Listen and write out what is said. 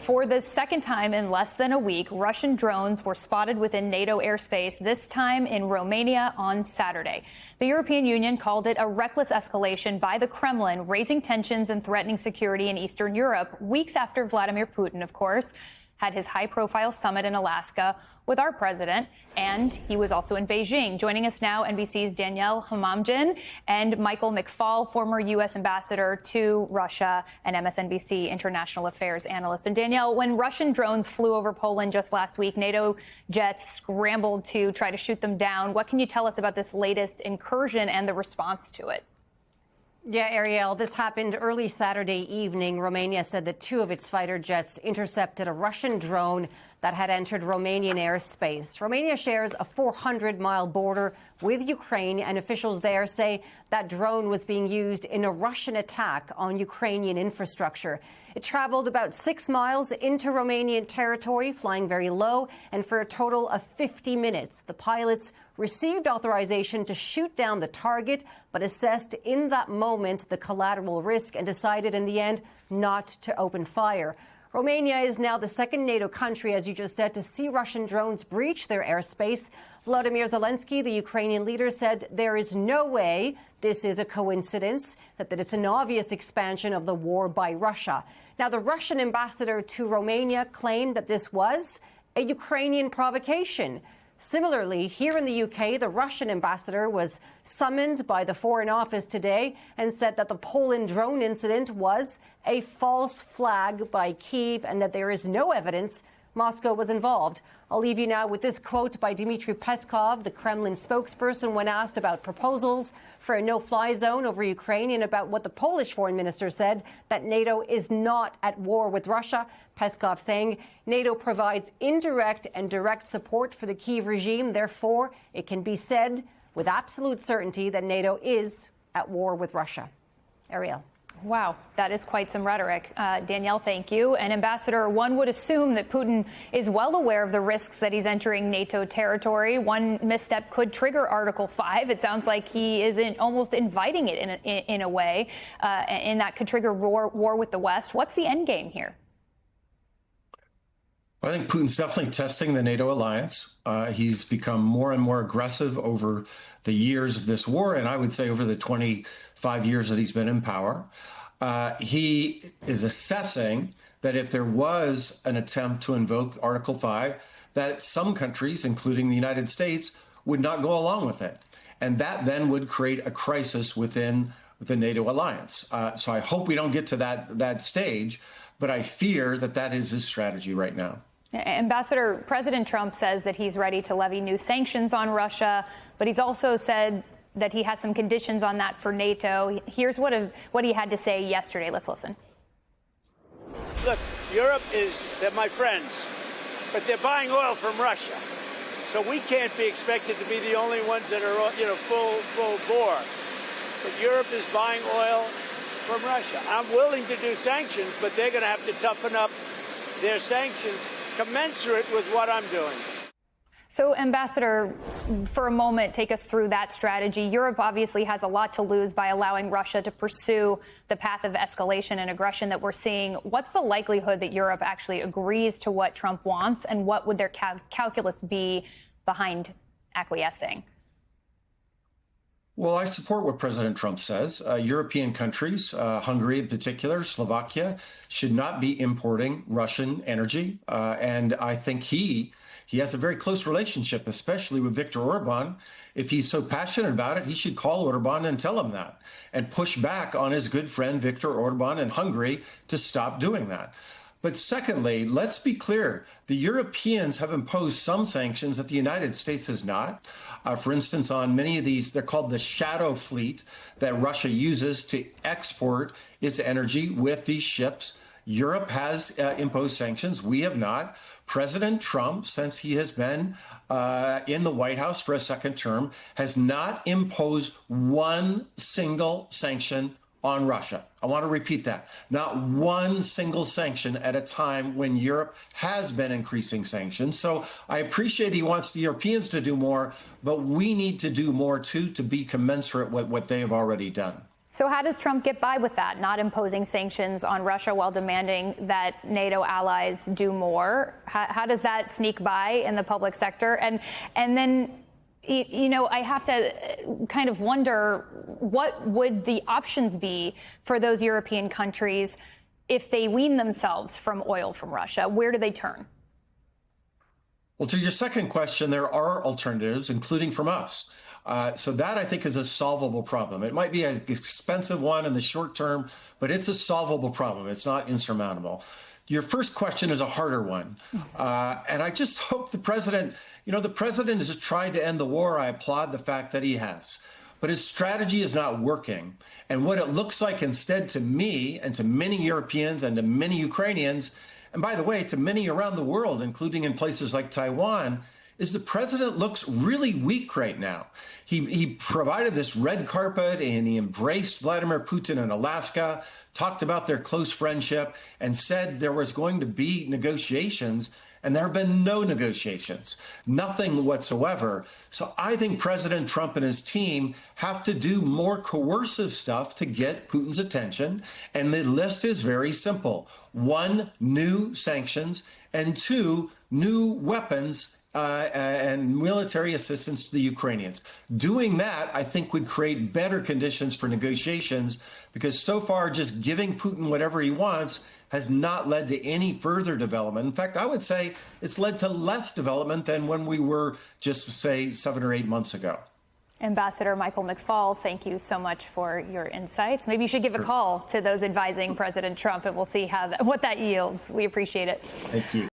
For the second time in less than a week, Russian drones were spotted within NATO airspace, this time in Romania on Saturday. The European Union called it a reckless escalation by the Kremlin, raising tensions and threatening security in Eastern Europe, weeks after Vladimir Putin, of course, had his high-profile summit in Alaska with our president, and he was also in Beijing. Joining us now, NBC's Danielle Hamamdjian and Michael McFaul, former U.S. ambassador to Russia and MSNBC international affairs analyst. And Danielle, when Russian drones flew over Poland just last week, NATO jets scrambled to try to shoot them down. What can you tell us about this latest incursion and the response to it? Yeah, Ariel, this happened early Saturday evening. Romania said that 2 of its fighter jets intercepted a Russian drone that had entered Romanian airspace. Romania shares a 400-mile border with Ukraine, and officials there say that drone was being used in a Russian attack on Ukrainian infrastructure. It traveled about 6 miles into Romanian territory, flying very low, and for a total of 50 minutes. The pilots received authorization to shoot down the target, but assessed in that moment the collateral risk and decided in the end not to open fire. Romania is now the second NATO country, as you just said, to see Russian drones breach their airspace. Volodymyr Zelensky, the Ukrainian leader, said there is no way this is a coincidence, that it's an obvious expansion of the war by Russia. Now, the Russian ambassador to Romania claimed that this was a Ukrainian provocation. Similarly, here in the UK, the Russian ambassador was summoned by the Foreign Office today and said that the Poland drone incident was a false flag by Kyiv and that there is no evidence Moscow was involved. I'll leave you now with this quote by Dmitry Peskov, the Kremlin spokesperson, when asked about proposals for a no-fly zone over Ukraine and about what the Polish foreign minister said, that NATO is not at war with Russia. Peskov saying NATO provides indirect and direct support for the Kyiv regime. Therefore, it can be said with absolute certainty that NATO is at war with Russia. Ariel. Wow, that is quite some rhetoric. Danielle, thank you. And Ambassador, one would assume that Putin is well aware of the risks that he's entering NATO territory. One misstep could trigger Article 5. It sounds like he is almost inviting it in a way, and that could trigger war with the West. What's the end game here? I think Putin's definitely testing the NATO alliance. He's become more and more aggressive over the years of this war, and I would say over the 25 years that he's been in power. He is assessing that if there was an attempt to invoke Article 5, that some countries, including the United States, would not go along with it. And that then would create a crisis within the NATO alliance. So I hope we don't get to that stage, but I fear that that is his strategy right now. Ambassador, President Trump says that he's ready to levy new sanctions on Russia, but he's also said that he has some conditions on that for NATO. Here's what he had to say yesterday. Let's listen. Look, Europe they're my friends, but they're buying oil from Russia. So we can't be expected to be the only ones that are, full bore. But Europe is buying oil from Russia. I'm willing to do sanctions, but they're going to have to toughen up their sanctions commensurate with what I'm doing. So, Ambassador, for a moment, take us through that strategy. Europe obviously has a lot to lose by allowing Russia to pursue the path of escalation and aggression that we're seeing. What's the likelihood that Europe actually agrees to what Trump wants, and what would their calculus be behind acquiescing? Well, I support what President Trump says. European countries, Hungary in particular, Slovakia, should not be importing Russian energy. And I think he has a very close relationship, especially with Viktor Orban. If he's so passionate about it, he should call Orban and tell him that and push back on his good friend Viktor Orban in Hungary to stop doing that. But secondly, let's be clear, the Europeans have imposed some sanctions that the United States has not. For instance, on many of these, they're called the shadow fleet that Russia uses to export its energy with these ships. Europe has imposed sanctions. We have not. President Trump, since he has been in the White House for a second term, has not imposed one single sanction on Russia. I want to repeat that. Not one single sanction at a time when Europe has been increasing sanctions. So I appreciate he wants the Europeans to do more, but we need to do more too to be commensurate with what they have already done. So how does Trump get by with that, not imposing sanctions on Russia while demanding that NATO allies do more? How does that sneak by in the public sector? And then, you know, I have to kind of wonder, what would the options be for those European countries if they wean themselves from oil from Russia? Where do they turn? Well, to your second question, there are alternatives, including from us. So that, I think, is a solvable problem. It might be an expensive one in the short term, but it's a solvable problem. It's not insurmountable. Your first question is a harder one. And I just hope the president has tried to end the war. I applaud the fact that he has. But his strategy is not working. And what it looks like instead to me and to many Europeans and to many Ukrainians, and by the way, to many around the world, including in places like Taiwan, is the president looks really weak right now. He provided this red carpet and he embraced Vladimir Putin in Alaska, talked about their close friendship, and said there was going to be negotiations. And there have been no negotiations, nothing whatsoever. So I think President Trump and his team have to do more coercive stuff to get Putin's attention. And the list is very simple. 1, new sanctions, and 2, new weapons and military assistance to the Ukrainians. Doing that, I think, would create better conditions for negotiations, because so far just giving Putin whatever he wants has not led to any further development. In fact, I would say it's led to less development than when we were just, say, 7 or 8 months ago. Ambassador Michael McFaul, thank you so much for your insights. Maybe you should give a call to those advising President Trump, and we'll see what that yields. We appreciate it. Thank you.